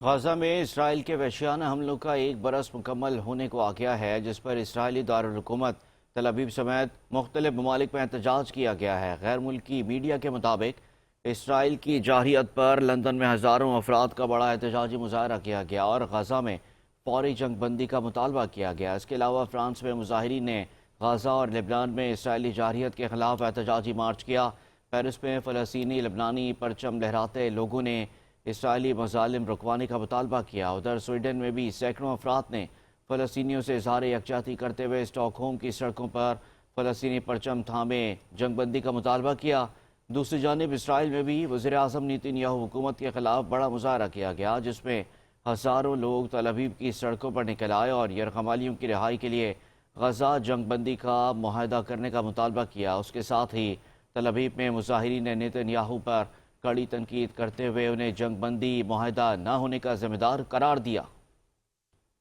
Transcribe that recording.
غزہ میں اسرائیل کے وحشیانہ حملوں کا ایک برس مکمل ہونے کو آ گیا ہے، جس پر اسرائیلی دارالحکومت تل ابیب سمیت مختلف ممالک میں احتجاج کیا گیا ہے۔ غیر ملکی میڈیا کے مطابق اسرائیل کی جارحیت پر لندن میں ہزاروں افراد کا بڑا احتجاجی مظاہرہ کیا گیا اور غزہ میں فوری جنگ بندی کا مطالبہ کیا گیا۔ اس کے علاوہ فرانس میں مظاہرین نے غزہ اور لبنان میں اسرائیلی جارحیت کے خلاف احتجاجی مارچ کیا۔ پیرس میں فلسطینی لبنانی پرچم لہراتے لوگوں نے اسرائیلی مظالم رکوانے کا مطالبہ کیا۔ ادھر سویڈن میں بھی سینکڑوں افراد نے فلسطینیوں سے اظہار یکجہتی کرتے ہوئے اسٹاک ہوم کی سڑکوں پر فلسطینی پرچم تھامے جنگ بندی کا مطالبہ کیا۔ دوسری جانب اسرائیل میں بھی وزیر اعظم نیتن یاہو حکومت کے خلاف بڑا مظاہرہ کیا گیا، جس میں ہزاروں لوگ تل ابیب کی سڑکوں پر نکل آئے اور یرغمالیوں کی رہائی کے لیے غزہ جنگ بندی کا معاہدہ کرنے کا مطالبہ کیا۔ اس کے ساتھ ہی تل ابیب میں مظاہرین نے نیتن یاہو پر کڑی تنقید کرتے ہوئے انہیں جنگ بندی معاہدہ نہ ہونے کا ذمہ دار قرار دیا۔